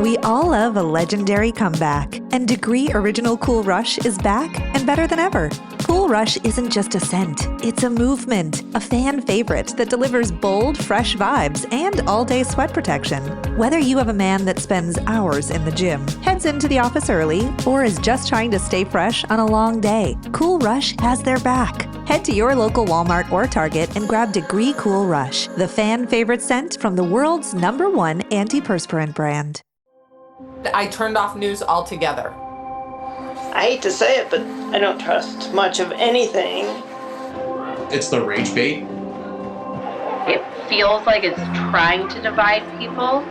We all love a legendary comeback, and Degree Original Cool Rush is back and better than ever. Cool Rush isn't just a scent, it's a movement, a fan favorite that delivers bold, fresh vibes and all-day sweat protection. Whether you have a man that spends hours in the gym, heads into the office early, or is just trying to stay fresh on a long day, Cool Rush has their back. Head to your local Walmart or Target and grab Degree Cool Rush, the fan favorite scent from the world's #1 antiperspirant brand. I turned off news altogether. I hate to say it, but I don't trust much of anything. It's the rage bait. It feels like it's trying to divide people.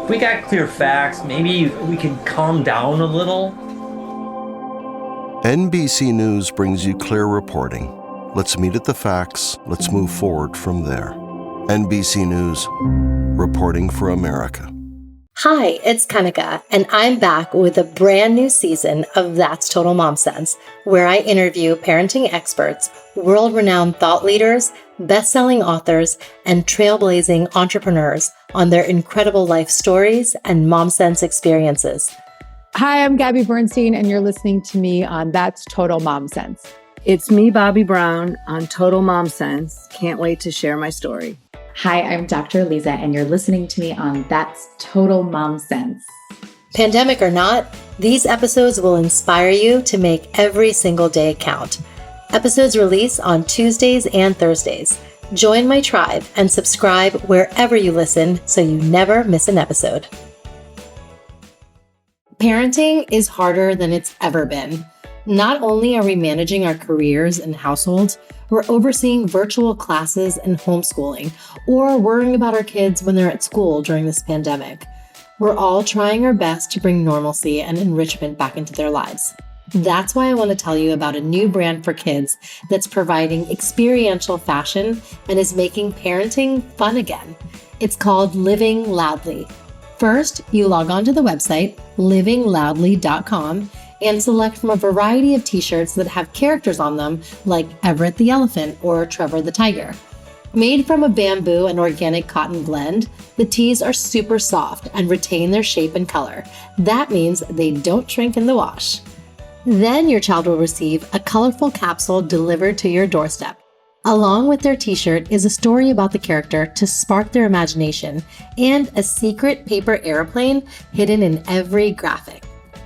If we got clear facts, maybe we can calm down a little. NBC News brings you clear reporting. Let's meet at the facts. Let's move forward from there. NBC News, reporting for America. Hi, it's Kanika, and I'm back with a brand new season of That's Total Mom Sense, where I interview parenting experts, world-renowned thought leaders, best-selling authors, and trailblazing entrepreneurs on their incredible life stories and mom sense experiences. Hi, I'm Gabby Bernstein, and you're listening to me on That's Total Mom Sense. It's me, Bobby Brown, on Total Mom Sense. Can't wait to share my story. Hi, I'm Dr. Lisa, and you're listening to me on That's Total Mom Sense. Pandemic or not, these episodes will inspire you to make every single day count. Episodes release on Tuesdays and Thursdays. Join my tribe and subscribe wherever you listen so you never miss an episode. Parenting is harder than it's ever been. Not only are we managing our careers and households, we're overseeing virtual classes and homeschooling, or worrying about our kids when they're at school during this pandemic. We're all trying our best to bring normalcy and enrichment back into their lives. That's why I want to tell you about a new brand for kids that's providing experiential fashion and is making parenting fun again. It's called Living Loudly. First, you log on to the website, livingloudly.com, and select from a variety of t-shirts that have characters on them like Everett the elephant or Trevor the tiger. Made from a bamboo and organic cotton blend, the tees are super soft and retain their shape and color. That means they don't shrink in the wash. Then your child will receive a colorful capsule delivered to your doorstep. Along with their t-shirt is a story about the character to spark their imagination and a secret paper airplane hidden in every graphic.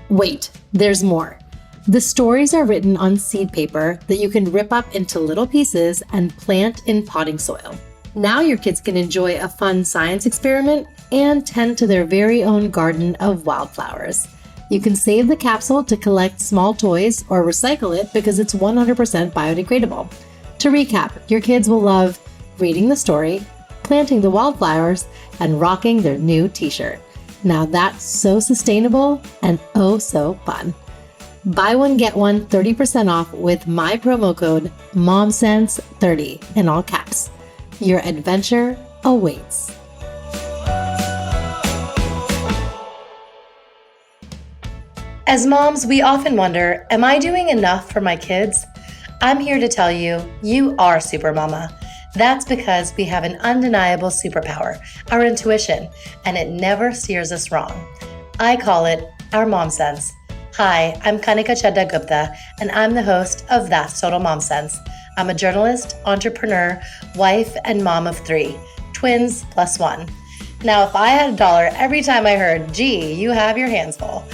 Wait, there's more. The stories are written on seed paper that you can rip up into little pieces and plant in potting soil. Now your kids can enjoy a fun science experiment and tend to their very own garden of wildflowers. You can save the capsule to collect small toys or recycle it because it's 100% biodegradable. To recap, your kids will love reading the story, planting the wildflowers, and rocking their new t-shirt. Now that's so sustainable and oh so fun. Buy one, get one 30% off with my promo code MOMSENSE30 in all caps. Your adventure awaits. As moms, we often wonder, am I doing enough for my kids? I'm here to tell you, you are super mama. That's because we have an undeniable superpower, our intuition, and it never steers us wrong. I call it our mom sense. Hi, I'm Kanika Chadda Gupta, and I'm the host of That's Total Mom Sense. I'm a journalist, entrepreneur, wife, and mom of 3, twins plus 1. Now, if I had $1 every time I heard, gee, you have your hands full.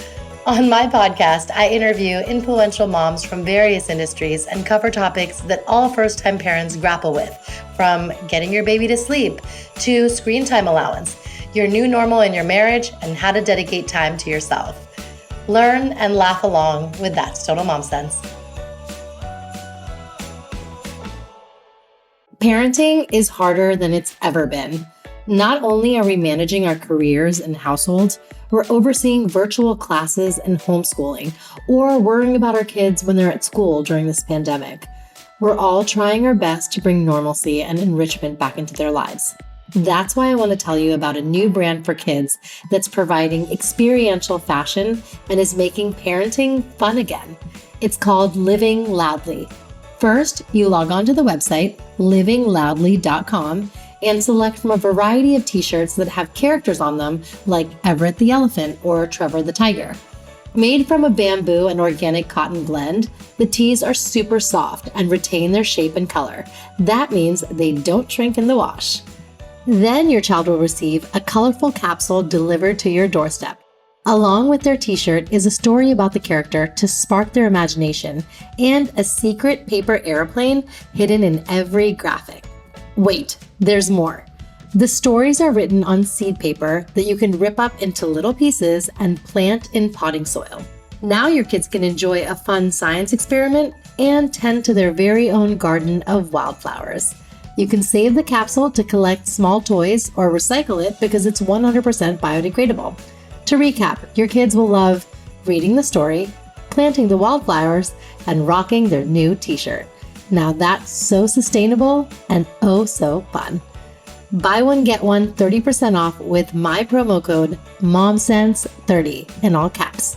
On my podcast, I interview influential moms from various industries and cover topics that all first-time parents grapple with, from getting your baby to sleep to screen time allowance, your new normal in your marriage, and how to dedicate time to yourself. Learn and laugh along with That's Total Mom Sense. Parenting is harder than it's ever been. Not only are we managing our careers and households, we're overseeing virtual classes and homeschooling, or worrying about our kids when they're at school during this pandemic. We're all trying our best to bring normalcy and enrichment back into their lives. That's why I want to tell you about a new brand for kids that's providing experiential fashion and is making parenting fun again. It's called Living Loudly. First, you log on to the website, livingloudly.com, and select from a variety of t-shirts that have characters on them like Everett the elephant or Trevor the tiger. Made from a bamboo and organic cotton blend, the tees are super soft and retain their shape and color. That means they don't shrink in the wash. Then your child will receive a colorful capsule delivered to your doorstep. Along with their t-shirt is a story about the character to spark their imagination and a secret paper airplane hidden in every graphic. Wait, there's more. The stories are written on seed paper that you can rip up into little pieces and plant in potting soil. Now your kids can enjoy a fun science experiment and tend to their very own garden of wildflowers. You can save the capsule to collect small toys or recycle it because it's 100% biodegradable. To recap, your kids will love reading the story, planting the wildflowers, and rocking their new t-shirt. Now that's so sustainable and oh so fun. Buy one, get one 30% off with my promo code MOMSENSE30 in all caps.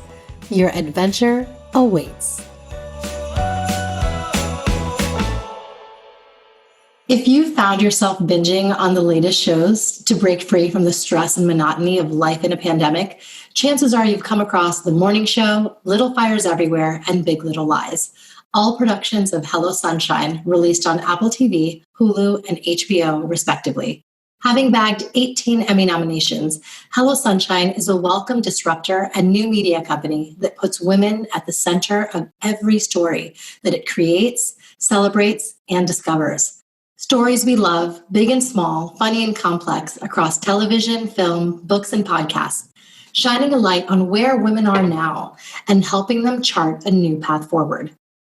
Your adventure awaits. If you found yourself binging on the latest shows to break free from the stress and monotony of life in a pandemic, chances are you've come across The Morning Show, Little Fires Everywhere, and Big Little Lies, all productions of Hello Sunshine, released on Apple TV, Hulu, and HBO, respectively. Having bagged 18 Emmy nominations, Hello Sunshine is a welcome disruptor and new media company that puts women at the center of every story that it creates, celebrates, and discovers. Stories we love, big and small, funny and complex, across television, film, books, and podcasts, shining a light on where women are now and helping them chart a new path forward.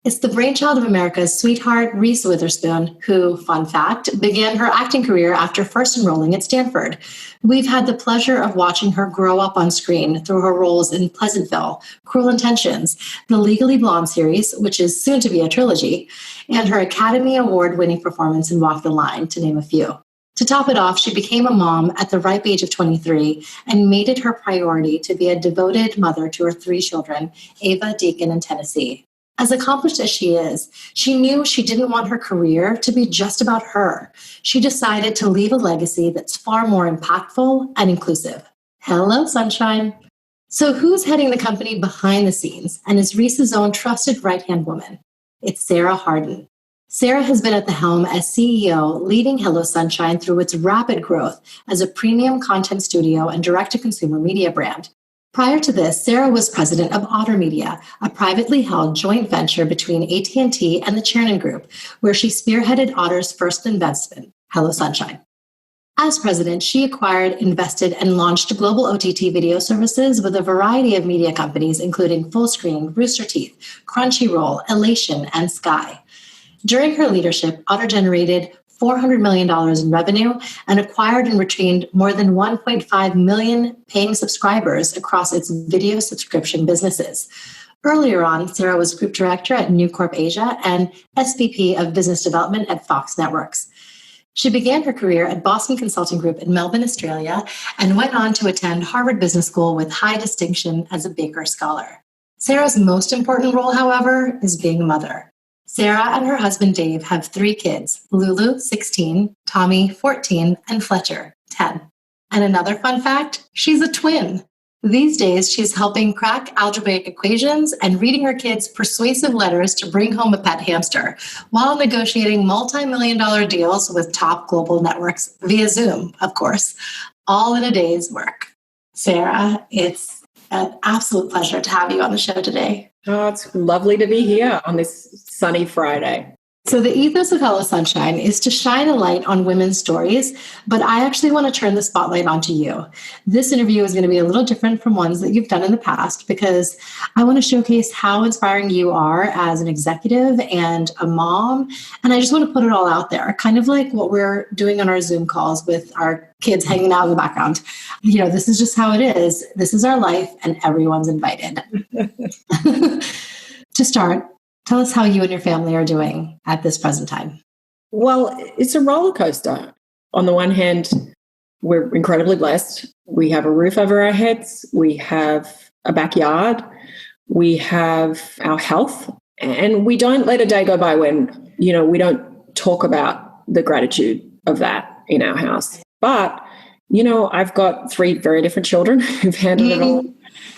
It's the brainchild of America's sweetheart, Reese Witherspoon, who, fun fact, began her acting career after first enrolling at Stanford. We've had the pleasure of watching her grow up on screen through her roles in Pleasantville, Cruel Intentions, the Legally Blonde series, which is soon to be a trilogy, and her Academy Award-winning performance in Walk the Line, to name a few. To top it off, she became a mom at the ripe age of 23 and made it her priority to be a devoted mother to her 3 children, Ava, Deacon, and Tennessee. As accomplished as she is, she knew she didn't want her career to be just about her. She decided to leave a legacy that's far more impactful and inclusive. Hello, Sunshine. So who's heading the company behind the scenes and is Reese's own trusted right-hand woman? It's Sarah Harden. Sarah has been at the helm as CEO, leading Hello Sunshine through its rapid growth as a premium content studio and direct-to-consumer media brand. Prior to this, Sarah was president of Otter Media, a privately held joint venture between AT&T and the Chernin Group, where she spearheaded Otter's first investment, Hello Sunshine. As president, she acquired, invested, and launched global OTT video services with a variety of media companies, including Fullscreen, Rooster Teeth, Crunchyroll, Elation, and Sky. During her leadership, Otter generated $400 million in revenue and acquired and retained more than 1.5 million paying subscribers across its video subscription businesses. Earlier on, Sarah was group director at New Corp Asia and SVP of business development at Fox Networks. She began her career at Boston Consulting Group in Melbourne, Australia, and went on to attend Harvard Business School with high distinction as a Baker Scholar. Sarah's most important role, however, is being a mother. Sarah and her husband Dave have 3 kids, Lulu, 16, Tommy, 14, and Fletcher, 10. And another fun fact, she's a twin. These days, she's helping crack algebraic equations and reading her kids persuasive letters to bring home a pet hamster, while negotiating multi-million-dollar deals with top global networks via Zoom, of course, all in a day's work. Sarah, it's an absolute pleasure to have you on the show today. Oh, it's lovely to be here on this sunny Friday. So the ethos of Hello Sunshine is to shine a light on women's stories, but I actually want to turn the spotlight onto you. This interview is going to be a little different from ones that you've done in the past because I want to showcase how inspiring you are as an executive and a mom. And I just want to put it all out there, kind of like what we're doing on our Zoom calls with our kids hanging out in the background. You know, this is just how it is. This is our life and everyone's invited. To start, tell us how you and your family are doing at this present time. Well, it's a roller coaster. On the one hand, we're incredibly blessed. We have a roof over our heads. We have a backyard. We have our health. And we don't let a day go by when, we don't talk about the gratitude of that. in our house. But, I've got 3 very different children who've handled it all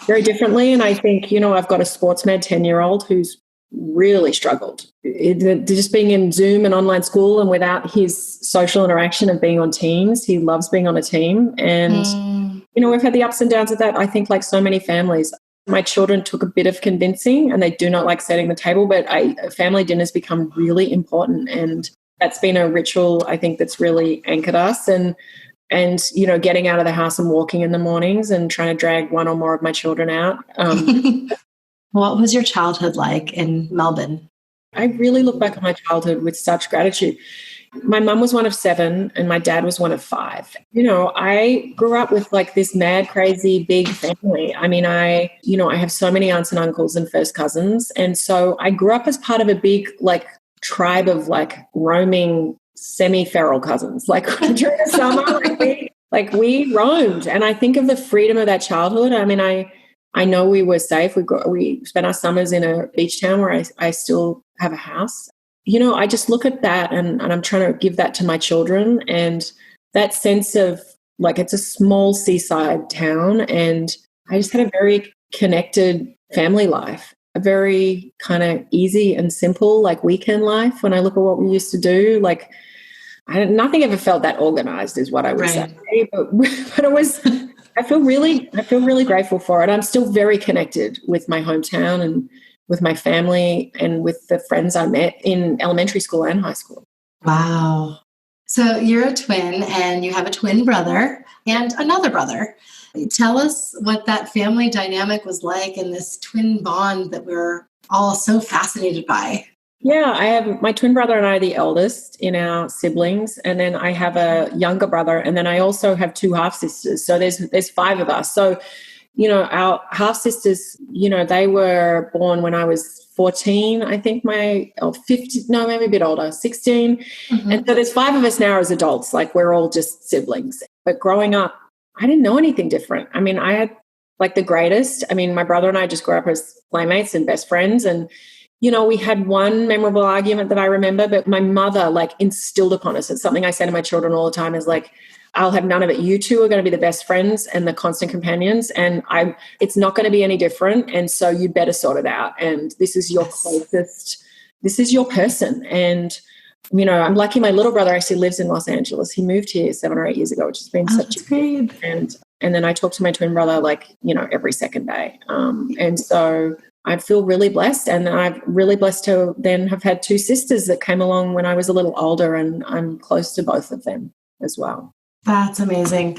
very differently. And I think, I've got a sports med 10-year-old who's really struggled. Just being in Zoom and online school and without his social interaction of being on teams, he loves being on a team. And, we've had the ups and downs of that. I think like so many families, my children took a bit of convincing and they do not like setting the table, but family dinners become really important. And that's been a ritual, I think, that's really anchored us. And getting out of the house and walking in the mornings and trying to drag one or more of my children out. What was your childhood like in Melbourne? I really look back on my childhood with such gratitude. My mum was one of 7 and my dad was one of 5. I grew up with like this mad, crazy, big family. I mean, I have so many aunts and uncles and first cousins. And so I grew up as part of a big like tribe of like roaming semi-feral cousins. Like during the summer, we roamed. And I think of the freedom of that childhood. I mean, I know we were safe. We spent our summers in a beach town where I still have a house. I just look at that and I'm trying to give that to my children. And that sense of like, it's a small seaside town. And I just had a very connected family life, a very kind of easy and simple, like weekend life. When I look at what we used to do, like nothing ever felt that organized is what I would say. But it was... I feel really grateful for it. I'm still very connected with my hometown and with my family and with the friends I met in elementary school and high school. Wow. So you're a twin and you have a twin brother and another brother. Tell us what that family dynamic was like and this twin bond that we're all so fascinated by. Yeah, I have my twin brother and I are the eldest in our siblings. And then I have a younger brother. And then I also have 2 half sisters. So there's 5 of us. So, our half sisters, they were born when I was 14, I think 15, no, maybe a bit older, 16. Mm-hmm. And so there's 5 of us now as adults, like we're all just siblings. But growing up, I didn't know anything different. I mean, I had like the greatest. I mean, my brother and I just grew up as playmates and best friends. And we had one memorable argument that I remember, but my mother like instilled upon us. It's something I say to my children all the time is like, I'll have none of it. You 2 are going to be the best friends and the constant companions. And it's not going to be any different. And so you better sort it out. And this is your closest, this is your person. And, I'm lucky my little brother actually lives in Los Angeles. He moved here 7 or 8 years ago, which has been such a great. And then I talk to my twin brother like, every second day. And so I feel really blessed, and I'm really blessed to then have had 2 sisters that came along when I was a little older, and I'm close to both of them as well. That's amazing.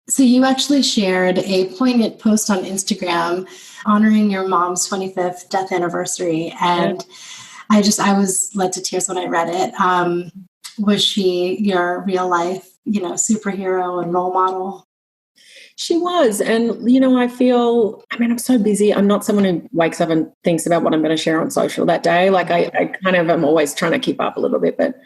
So you actually shared a poignant post on Instagram honoring your mom's 25th death anniversary, and I was led to tears when I read it. Was she your real life, superhero and role model? She was. And, I'm so busy. I'm not someone who wakes up and thinks about what I'm going to share on social that day. Like I kind of am always trying to keep up a little bit. But,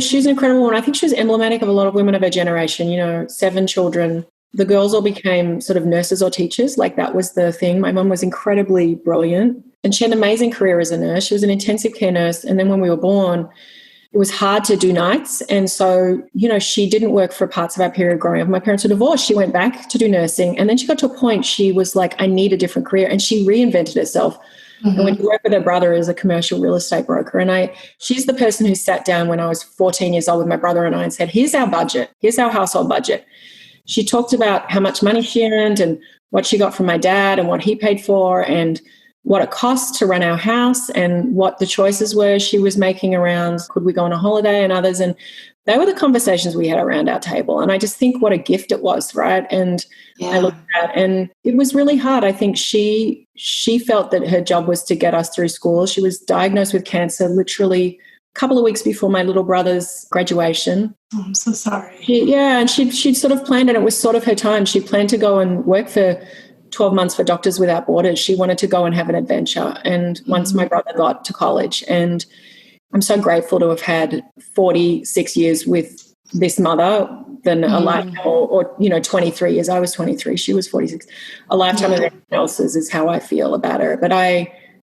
she's an incredible woman. I think she was emblematic of a lot of women of her generation, 7 children. The girls all became sort of nurses or teachers. Like that was the thing. My mum was incredibly brilliant and she had an amazing career as a nurse. She was an intensive care nurse. And then when we were born, it was hard to do nights. And so, she didn't work for parts of our period growing up. My parents were divorced. She went back to do nursing. And then she got to a point, she was like, I need a different career. And she reinvented herself. Mm-hmm. And when she worked with her brother as a commercial real estate broker. And she's the person who sat down when I was 14 years old with my brother and I and said, here's our budget. Here's our household budget. She talked about how much money she earned and what she got from my dad and what he paid for and what it cost to run our house and what the choices were she was making around could we go on a holiday and others. And they were the conversations we had around our table. And I just think what a gift it was, right? And I looked at it and it was really hard. I think she felt that her job was to get us through school. She was diagnosed with cancer literally a couple of weeks before my little brother's graduation. Oh, I'm so sorry. And she'd sort of planned, and it was sort of her time. She planned to go and work for 12 months for Doctors Without Borders. She wanted to go and have an adventure. And once my brother got to college, and I'm so grateful to have had 46 years with this mother than a lifetime or 23 years. I was 23. She was 46. A lifetime of anyone else's is how I feel about her. But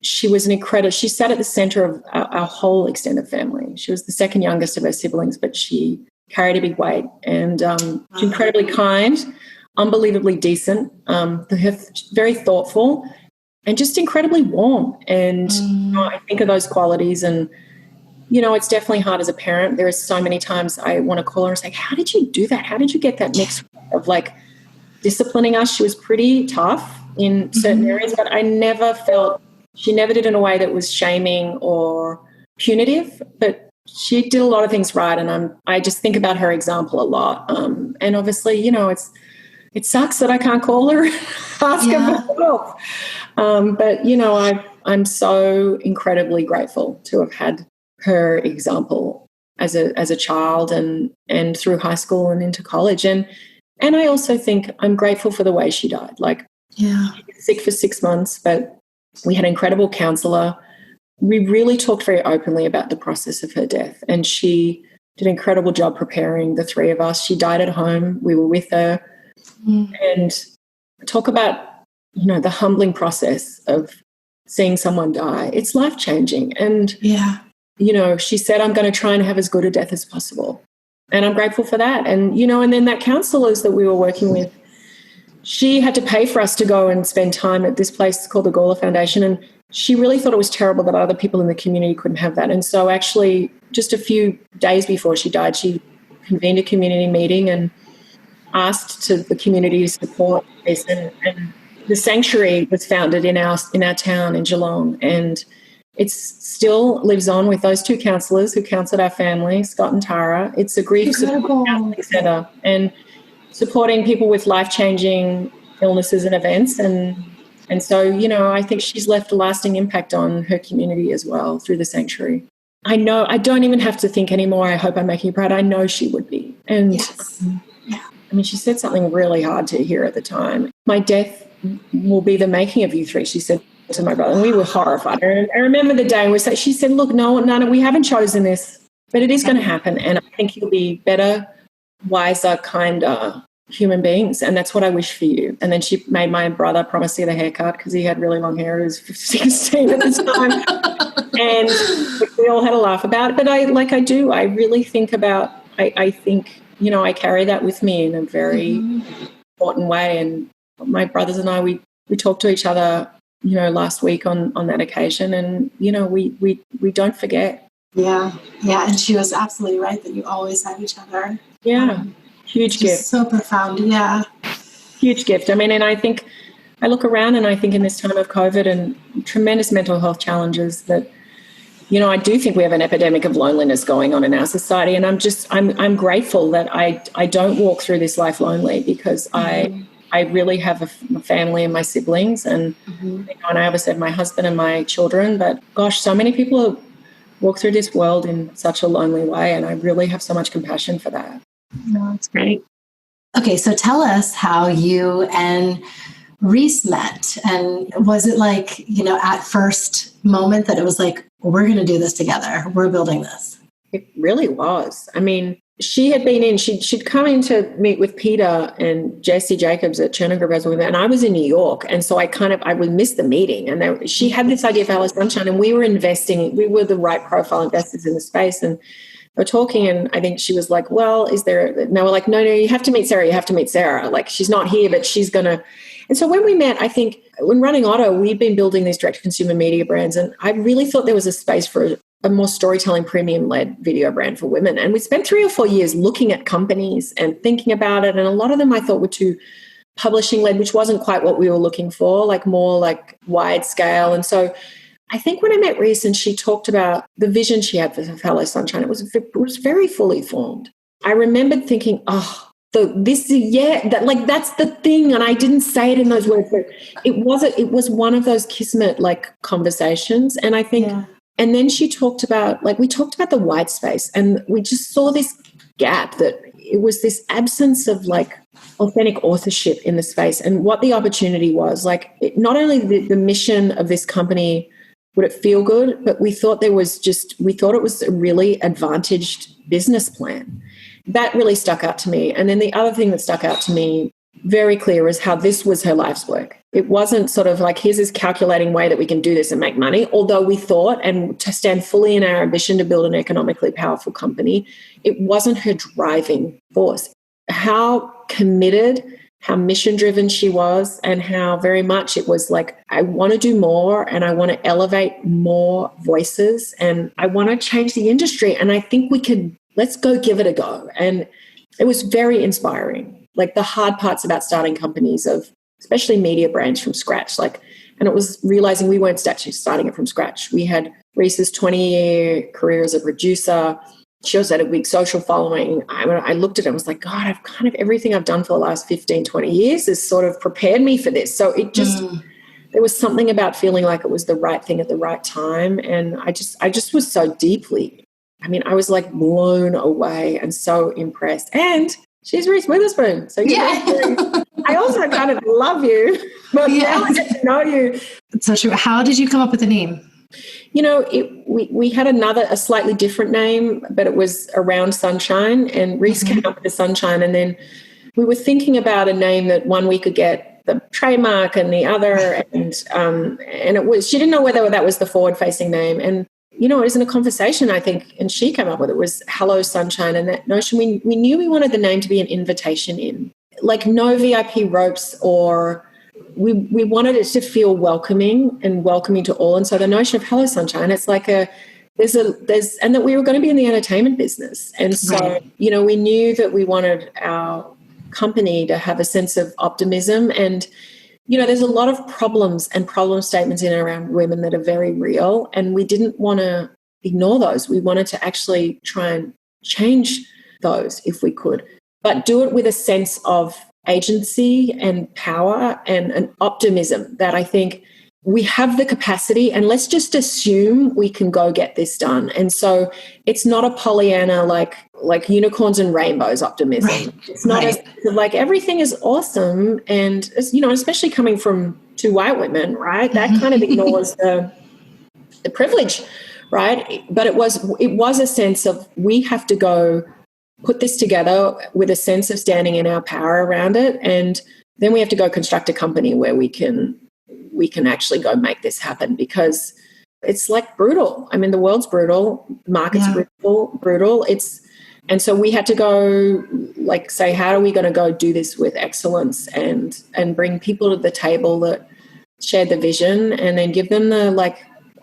she was an incredible, she sat at the center of our whole extended family. She was the second youngest of her siblings, but she carried a big weight, and she's incredibly kind, unbelievably decent, very thoughtful, and just incredibly warm. And I think of those qualities, and it's definitely hard as a parent. There are so many times I want to call her and say, how did you do that? How did you get that mix of like disciplining us? She was pretty tough in certain areas, but I never felt, she never did it in a way that was shaming or punitive, but she did a lot of things right. And I just think about her example a lot. And obviously, it sucks that I can't call her, ask her for help. But, I'm so incredibly grateful to have had her example as a child and through high school and into college. And I also think I'm grateful for the way she died. She was sick for 6 months, but we had an incredible counsellor. We really talked very openly about the process of her death, and she did an incredible job preparing the three of us. She died at home. We were with her. And talk about, the humbling process of seeing someone die. It's life-changing. And she said, I'm going to try and have as good a death as possible. And I'm grateful for that. And, and then that counsellors that we were working with, she had to pay for us to go and spend time at this place called the Gawler Foundation. And she really thought it was terrible that other people in the community couldn't have that. And so actually just a few days before she died, she convened a community meeting and asked to the community to support this. And the sanctuary was founded in our town in Geelong. And it still lives on with those two counsellors who counselled our family, Scott and Tara. It's a grief support counselling centre and supporting people with life-changing illnesses and events. And so, I think she's left a lasting impact on her community as well through the sanctuary. I know I don't even have to think anymore. I hope I'm making you proud. I know she would be. And she said something really hard to hear at the time. My death will be the making of you three, she said to my brother, and we were horrified. And I remember the day she said, look, no, we haven't chosen this, but it is going to happen, and I think you'll be better, wiser, kinder human beings, and that's what I wish for you. And then she made my brother promise to get a haircut because he had really long hair. He was 16 at the time, and we all had a laugh about it. But I really think about, I think, I carry that with me in a very important way. And my brothers and I, we talked to each other, last week on that occasion, and we don't forget. And she was absolutely right that you always have each other. Huge gift. So profound. Huge gift. And I think I look around and I think in this time of COVID and tremendous mental health challenges that I do think we have an epidemic of loneliness going on in our society, and I'm grateful that I don't walk through this life lonely, because I really have a family and my siblings, and and I obviously have my husband and my children, but gosh, so many people walk through this world in such a lonely way, and I really have so much compassion for that. No, that's great. Okay, so tell us how you and Reese met, and was it at first moment that it was we're going to do this together, we're building this? It really was. She had been in, she'd come in to meet with Peter and Jesse Jacobs at Chernin Group, and I was in New York, and so I would miss the meeting, and she had this idea of Hello Sunshine, and we were the right profile investors in the space, and we're talking, and I think she was like, well, no, we're like, no, you have to meet Sarah. She's not here, but she's going to. And so when we met, I think when running Otto, we'd been building these direct-to-consumer media brands, and I really thought there was a space for a more storytelling, premium-led video brand for women. And we spent 3 or 4 years looking at companies and thinking about it, and a lot of them I thought were too publishing-led, which wasn't quite what we were looking for, more wide scale. And so I think when I met Reese and she talked about the vision she had for Hello Sunshine, it was very fully formed. I remembered thinking, that's the thing. And I didn't say it in those words, but it was one of those kismet conversations. And I think, and then she talked about, we talked about the white space, and we just saw this gap, that it was this absence of authentic authorship in the space, and what the opportunity was. Not only the mission of this company, would it feel good, but we thought it was a really advantaged business plan. That really stuck out to me. And then the other thing that stuck out to me very clear as how this was her life's work. It wasn't sort of like, here's this calculating way that we can do this and make money. Although we thought, and to stand fully in our ambition to build an economically powerful company, it wasn't her driving force. How committed, how mission-driven she was, and how very much it was like, I want to do more and I want to elevate more voices and I want to change the industry. And I think we could, let's go give it a go. And it was very inspiring. Like the hard parts about starting companies of, especially media brands from scratch, and it was realizing we weren't actually starting it from scratch. We had Reese's 20-year career as a producer. She also had a big social following. I looked at it and was like, God, I've kind of everything I've done for the last 15, 20 years has sort of prepared me for this. So it just, there was something about feeling like it was the right thing at the right time. And I just was so deeply, I was like blown away and so impressed. And she's Reese Witherspoon. So I also kind of love you, but now I get to know you. So true. How did you come up with the name? We had a slightly different name, but it was around sunshine, and Reese came up with the sunshine. And then we were thinking about a name that one we could get the trademark and the other, and it was, she didn't know whether that was the forward-facing name. And it was in a conversation, I think, and she came up with it, was Hello Sunshine. And that notion, we knew we wanted the name to be an invitation in, like no VIP ropes, or we wanted it to feel welcoming to all. And so the notion of Hello Sunshine, it's like and that we were going to be in the entertainment business. And so, we knew that we wanted our company to have a sense of optimism. And there's a lot of problems and problem statements in and around women that are very real, and we didn't want to ignore those. We wanted to actually try and change those if we could, but do it with a sense of agency and power and an optimism that I think we have the capacity, and let's just assume we can go get this done. And so it's not a Pollyanna like unicorns and rainbows optimism. Right. It's not like everything is awesome, and especially coming from two white women, right? That kind of ignores the privilege, right? But it was a sense of, we have to go put this together with a sense of standing in our power around it, and then we have to go construct a company where we can actually go make this happen, because it's like brutal. The world's brutal, market's brutal. And so we had to go say, how are we going to go do this with excellence and bring people to the table that share the vision, and then give them the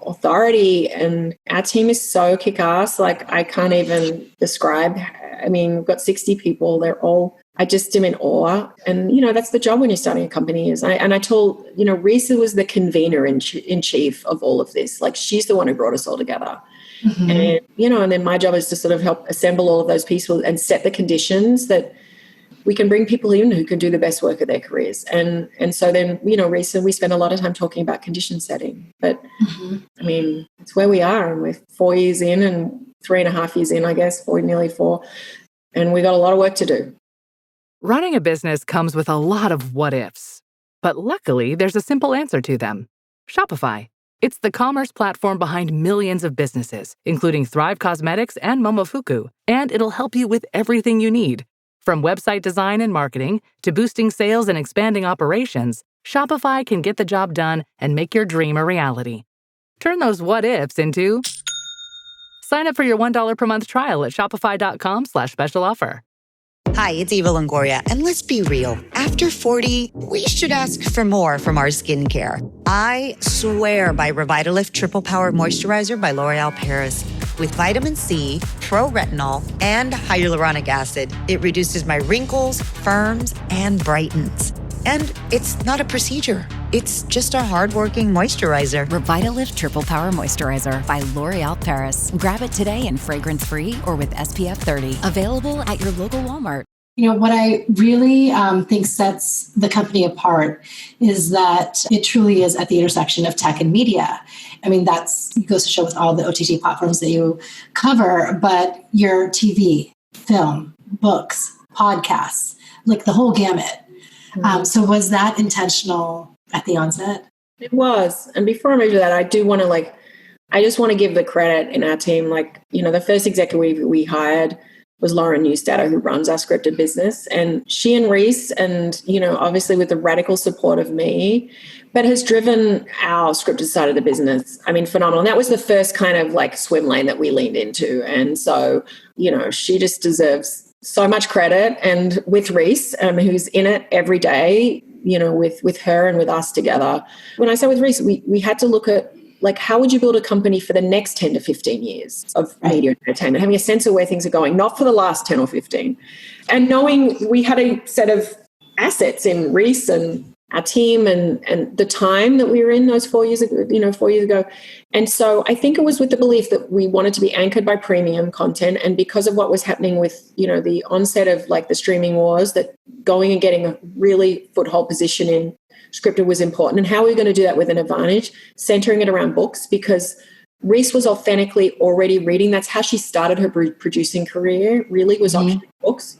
authority. And our team is so kick-ass. I can't even describe. We've got 60 people. They're all, I just am in awe. And, that's the job when you're starting a company is. I told, Reese was the convener in chief of all of this. She's the one who brought us all together. And, and then my job is to sort of help assemble all of those pieces and set the conditions that we can bring people in who can do the best work of their careers. And so then, Reese, we spend a lot of time talking about condition setting. But, it's where we are. And we're 4 years in and 3.5 years in, I guess, nearly 4. And we got a lot of work to do. Running a business comes with a lot of what-ifs. But luckily, there's a simple answer to them. Shopify. It's the commerce platform behind millions of businesses, including Thrive Cosmetics and Momofuku. And it'll help you with everything you need. From website design and marketing to boosting sales and expanding operations, Shopify can get the job done and make your dream a reality. Turn those what-ifs into... Sign up for your $1 per month trial at shopify.com/special offer. Hi, it's Eva Longoria, and let's be real. After 40, we should ask for more from our skincare. I swear by Revitalift Triple Power Moisturizer by L'Oréal Paris. With vitamin C, pro-retinol, and hyaluronic acid, it reduces my wrinkles, firms, and brightens. And it's not a procedure. It's just a hard-working moisturizer. Revitalift Triple Power Moisturizer by L'Oréal Paris. Grab it today in fragrance-free or with SPF 30. Available at your local Walmart. What I really think sets the company apart is that it truly is at the intersection of tech and media. That goes to show with all the OTT platforms that you cover, but your TV, film, books, podcasts, the whole gamut. So was that intentional at the onset? It was. And before I move to that, I do want to I just want to give the credit in our team. The first executive we hired, was Lauren Newstatter, who runs our scripted business. And she and Reese, and, obviously with the radical support of me, but has driven our scripted side of the business. I mean, phenomenal. And that was the first kind of like swim lane that we leaned into. And so, she just deserves so much credit. And with Reese, who's in it every day, with her and with us together. When I say with Reese, we had to look at, like, how would you build a company for the next 10 to 15 years of media and entertainment, having a sense of where things are going, not for the last 10 or 15. And knowing we had a set of assets in Reese and our team and the time that we were in those 4 years ago. And so I think it was with the belief that we wanted to be anchored by premium content. And because of what was happening with, the onset of like the streaming wars, that going and getting a really foothold position in scripted was important. And how are we going to do that with an advantage? Centering it around books, because Reese was authentically already reading. That's how she started her producing career, really, was optioning books.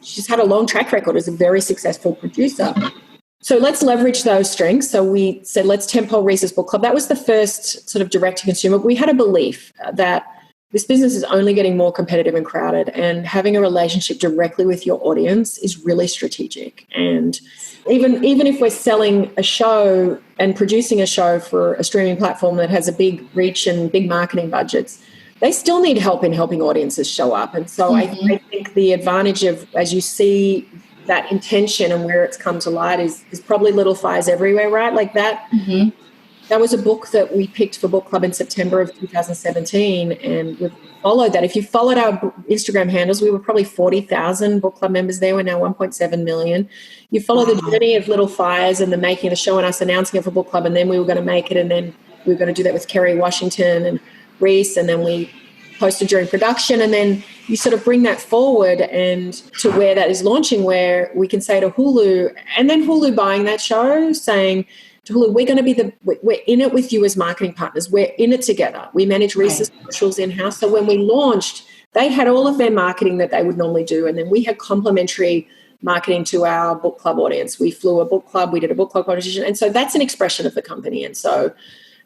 She's had a long track record as a very successful producer. So let's leverage those strengths. So we said, let's tempo Reese's book club. That was the first sort of direct to consumer. We had a belief that this business is only getting more competitive and crowded, and having a relationship directly with your audience is really strategic. And even if we're selling a show and producing a show for a streaming platform that has a big reach and big marketing budgets, they still need help in helping audiences show up. And so I think the advantage of, as you see that intention and where it's come to light, is probably Little Fires Everywhere, right? Like that. That was a book that we picked for book club in September of 2017, and we've followed that. If you followed our Instagram handles, we were probably 40,000 book club members there. We're now 1.7 million. You follow the journey of Little Fires and the making of the show and us announcing it for book club, and then we were going to make it, and then we were going to do that with Kerry Washington and Reese, and then we posted during production, and then you sort of bring that forward and to where that is launching, where we can say to Hulu, and then Hulu buying that show, saying to Hulu, we're going to be we're in it with you as marketing partners. We're in it together. We manage Reese's socials in-house. So when we launched, they had all of their marketing that they would normally do, and then we had complementary marketing to our book club audience. We flew a book club, we did a book club competition, and so that's an expression of the company. And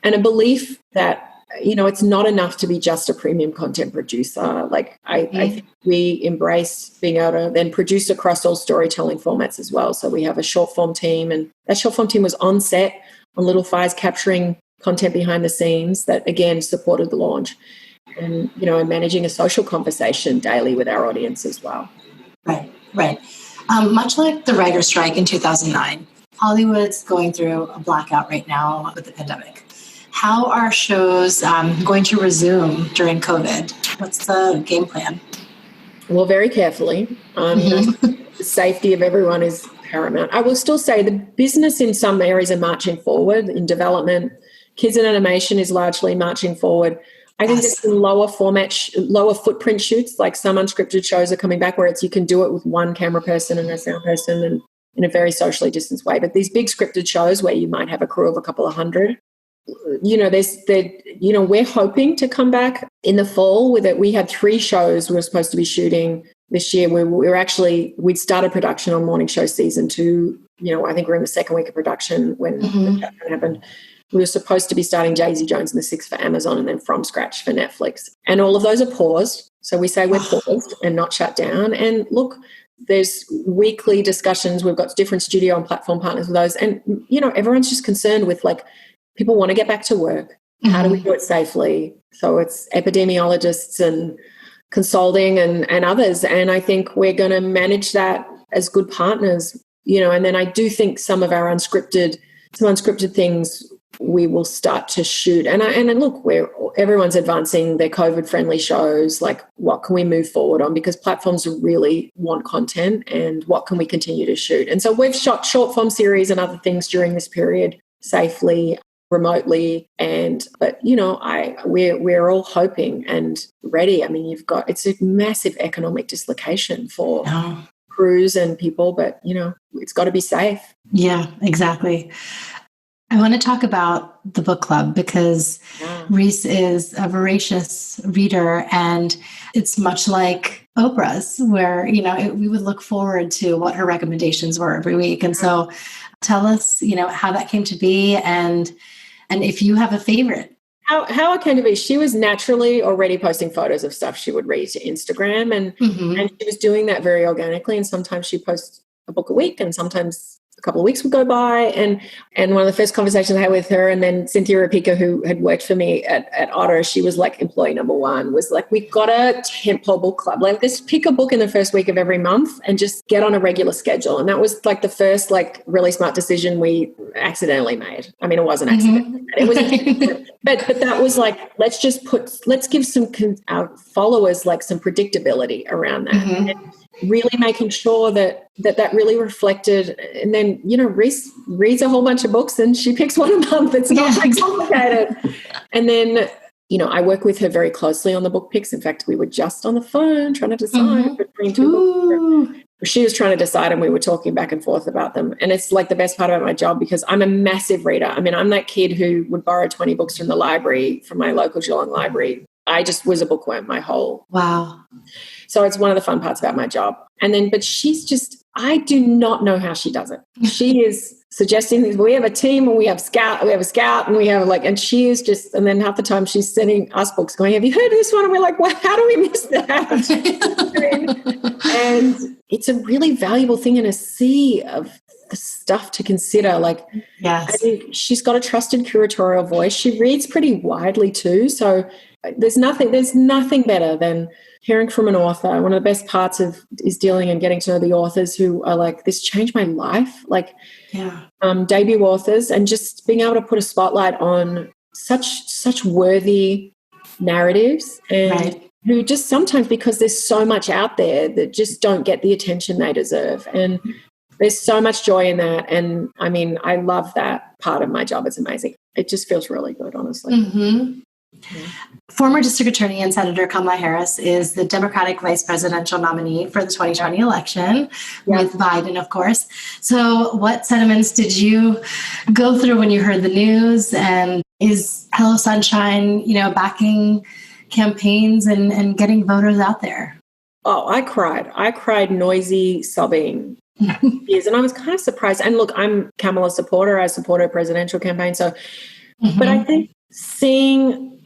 a belief that, it's not enough to be just a premium content producer. Like I think we embrace being able to then produce across all storytelling formats as well. So we have a short form team, and that short form team was on set on Little Fires, capturing content behind the scenes that, again, supported the launch, and, and managing a social conversation daily with our audience as well. Right. Much like the writer's strike in 2009, Hollywood's going through a blackout right now with the pandemic. How are shows going to resume during COVID? What's the game plan? Well, very carefully. The safety of everyone is paramount. I will still say the business in some areas are marching forward. In development, kids and animation is largely marching forward. I think there's some lower footprint shoots, like some unscripted shows are coming back, where you can do it with one camera person and a sound person and in a very socially distanced way. But these big scripted shows where you might have a crew of a couple of hundred, we're hoping to come back in the fall with it. We had 3 shows we were supposed to be shooting this year. We'd started production on Morning Show season 2. I think we're in the second week of production when the shutdown happened. We were supposed to be starting Daisy Jones and the Six for Amazon, and then From Scratch for Netflix. And all of those are paused. So we say we're paused and not shut down. And look, there's weekly discussions. We've got different studio and platform partners with those. And, everyone's just concerned with, like, people want to get back to work. How do we do it safely? So it's epidemiologists and consulting and others. And I think we're going to manage that as good partners, and then I do think some unscripted things we will start to shoot. And look, everyone's advancing their COVID-friendly shows. Like, what can we move forward on? Because platforms really want content, and what can we continue to shoot? And so we've shot short form series and other things during this period safely, remotely, but we're all hoping and ready. I mean, it's a massive economic dislocation for crews and people, but it's got to be safe. Yeah, exactly. I want to talk about the book club because Reese is a voracious reader, and it's much like Oprah's, where we would look forward to what her recommendations were every week. And so tell us how that came to be, and if you have a favorite. how it came to be, she was naturally already posting photos of stuff she would read to Instagram, and she was doing that very organically. And sometimes she posts a book a week, and sometimes a couple of weeks would go by. And one of the first conversations I had with her, and then Cynthia Rapika, who had worked for me at Otter, she was like employee number one, was like, we've got a tentpole book club. Like, let's pick a book in the first week of every month and just get on a regular schedule. And that was like the first like really smart decision we accidentally made. I mean, it wasn't accidentally. It was, but that was like, let's give our followers like some predictability around that. And really making sure that really reflected. And then, Reese reads a whole bunch of books and she picks one a month. It's not that complicated. And then, I work with her very closely on the book picks. In fact, we were just on the phone trying to decide between two books. She was trying to decide and we were talking back and forth about them. And it's like the best part about my job, because I'm a massive reader. I mean, I'm that kid who would borrow 20 books from the library, from my local Geelong library. I just was a bookworm my whole. Wow. So it's one of the fun parts about my job. And then, but she's just, I do not know how she does it. She is suggesting things. We have a team and we have a scout and we have like, and she is just, and then half the time she's sending us books going, have you heard of this one? And we're like, well, how do we miss that? And it's a really valuable thing in a sea of the stuff to consider. Like, yes. I think she's got a trusted curatorial voice. She reads pretty widely too. So there's nothing better than hearing from an author. One of the best parts is dealing and getting to know the authors who are like, this changed my life. Like, debut authors, and just being able to put a spotlight on such worthy narratives, and who just sometimes, because there's so much out there, that just don't get the attention they deserve. And there's so much joy in that. And I mean, I love that part of my job. It's amazing. It just feels really good, honestly. Former District Attorney and Senator Kamala Harris is the Democratic vice presidential nominee for the 2020 election with Biden, of course. So what sentiments did you go through when you heard the news? And is Hello Sunshine, backing campaigns and getting voters out there? Oh, I cried noisy, sobbing. Yes, and I was kind of surprised. And look, I'm Kamala's supporter. I support her presidential campaign. So, but I think seeing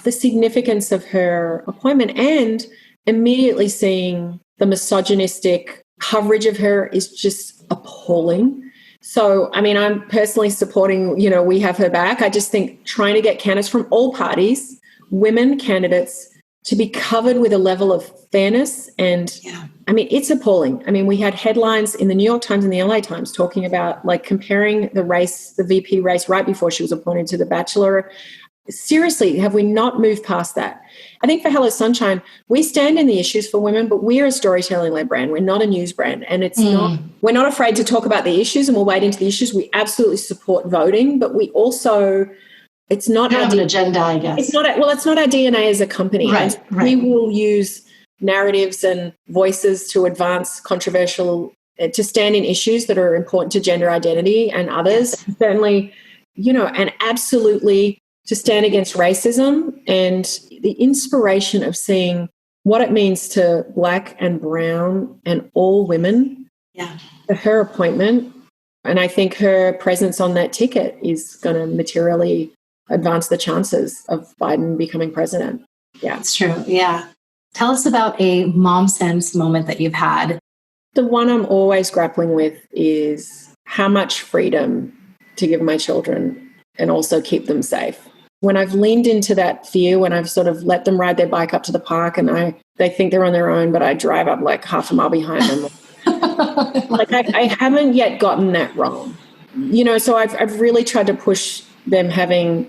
the significance of her appointment and immediately seeing the misogynistic coverage of her is just appalling. So, I mean, I'm personally supporting, we have her back. I just think trying to get candidates from all parties, women candidates, to be covered with a level of fairness. And I mean, it's appalling. I mean, we had headlines in the New York Times and the LA Times talking about like comparing the VP race right before she was appointed to The Bachelor. Seriously, have we not moved past that? I think for Hello Sunshine, we stand in the issues for women, but we're a storytelling-led brand. We're not a news brand. And it's we're not afraid to talk about the issues, and we'll wade into the issues. We absolutely support voting, but we also, it's not have an agenda, I guess. It's not our DNA as a company. Right. We will use narratives and voices to advance controversial, to stand in issues that are important to gender identity and others. Yes. Certainly, and absolutely to stand against racism, and the inspiration of seeing what it means to Black and brown and all women. For her appointment. And I think her presence on that ticket is going to materially advance the chances of Biden becoming president. Yeah. It's true. Yeah. Tell us about a mom sense moment that you've had. The one I'm always grappling with is how much freedom to give my children and also keep them safe. When I've leaned into that fear, when I've sort of let them ride their bike up to the park and they think they're on their own, but I drive up like half a mile behind them. Like I haven't yet gotten that wrong. So I've really tried to push them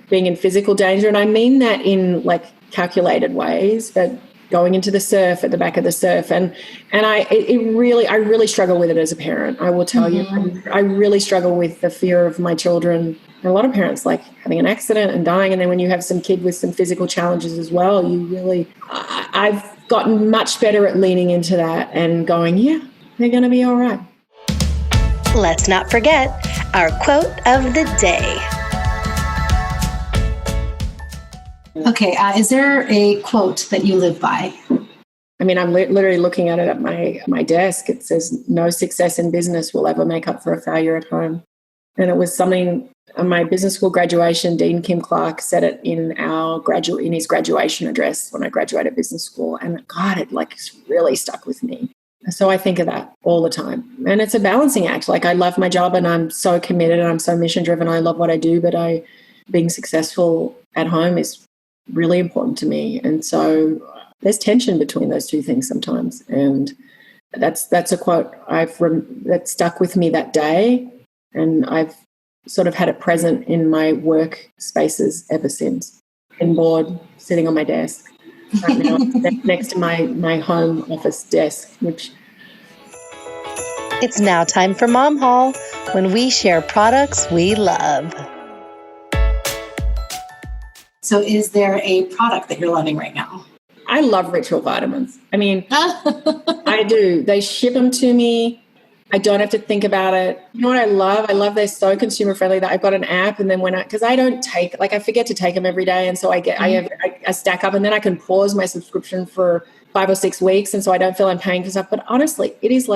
being in physical danger. And I mean that in like calculated ways, but going into the surf, at the back of the surf. And I really struggle with it as a parent. I will tell you, I really struggle with the fear of my children. And a lot of parents like having an accident and dying. And then when you have some kid with some physical challenges as well, I've gotten much better at leaning into that and going, they're going to be all right. Let's not forget our quote of the day. Okay, is there a quote that you live by? I mean, I'm literally looking at it at my desk. It says, no success in business will ever make up for a failure at home. And it was something on my business school graduation, Dean Kim Clark said it in his graduation address when I graduated business school. And God, it really stuck with me. So I think of that all the time. And it's a balancing act. I love my job and I'm so committed and I'm so mission driven. I love what I do, but being successful at home is really important to me. And so there's tension between those two things sometimes. And that's a quote that stuck with me that day. And I've sort of had it present in my work spaces ever since. In board, sitting on my desk right now, next to my home office desk, which... It's now time for Mom Haul, when we share products we love. So is there a product that you're loving right now? I love Ritual vitamins. I mean, I do. They ship them to me. I don't have to think about it. You know what I love? I love they're so consumer friendly that I've got an app, and then because I don't take, I forget to take them every day, and so I stack up, and then I can pause my subscription for 5 or 6 weeks, and so I don't feel I'm paying for stuff. But honestly, it is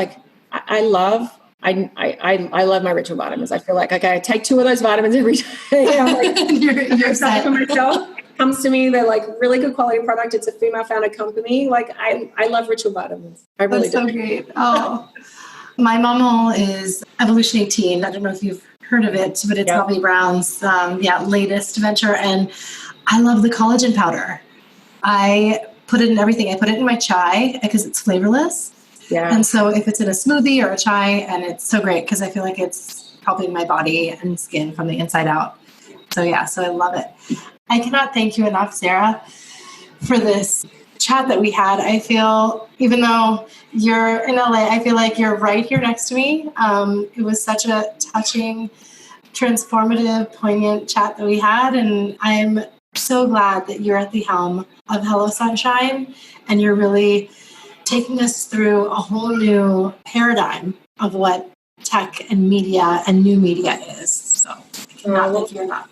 I love my Ritual vitamins. I feel like, okay, I take 2 of those vitamins every day. I'm you're set for myself. Comes to me, they're really good quality product. It's a female founded company. I love Ritual vitamins. I really do. That's so great. Oh. My Mom Haul is Evolution 18. I don't know if you've heard of it, but it's Bobby Brown's latest venture. And I love the collagen powder. I put it in everything. I put it in my chai because it's flavorless. Yeah. And so if it's in a smoothie or a chai, and it's so great because I feel like it's helping my body and skin from the inside out. So I love it. I cannot thank you enough, Sarah, for this chat that we had. I feel, even though you're in LA, I feel like you're right here next to me. It was such a touching, transformative, poignant chat that we had. And I'm so glad that you're at the helm of Hello Sunshine, and you're really taking us through a whole new paradigm of what tech and media and new media is. So I cannot thank you enough.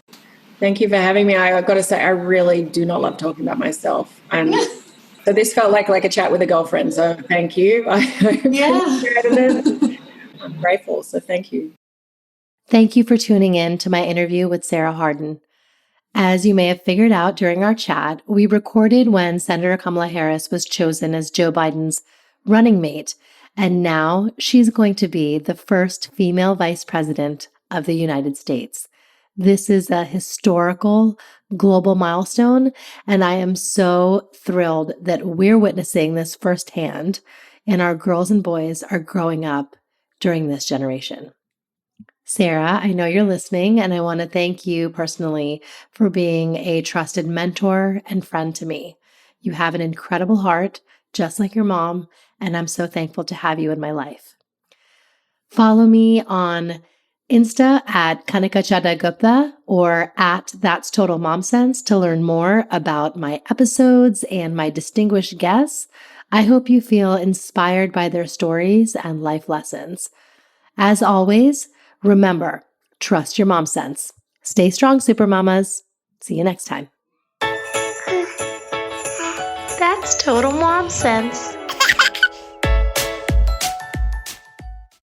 Thank you for having me. I've got to say, I really do not love talking about myself. And so this felt like a chat with a girlfriend. So thank you. I'm grateful. So thank you. Thank you for tuning in to my interview with Sarah Harden. As you may have figured out during our chat, we recorded when Senator Kamala Harris was chosen as Joe Biden's running mate, and now she's going to be the first female vice president of the United States. This is a historical global milestone, and I am so thrilled that we're witnessing this firsthand, and our girls and boys are growing up during this generation. Sarah, I know you're listening, and I want to thank you personally for being a trusted mentor and friend to me. You have an incredible heart, just like your mom, and I'm so thankful to have you in my life. Follow me on Insta at Kanika Chadha Gupta or at That's Total Mom Sense to learn more about my episodes and my distinguished guests. I hope you feel inspired by their stories and life lessons. As always, remember, trust your mom sense. Stay strong, super mamas. See you next time. That's Total Mom Sense.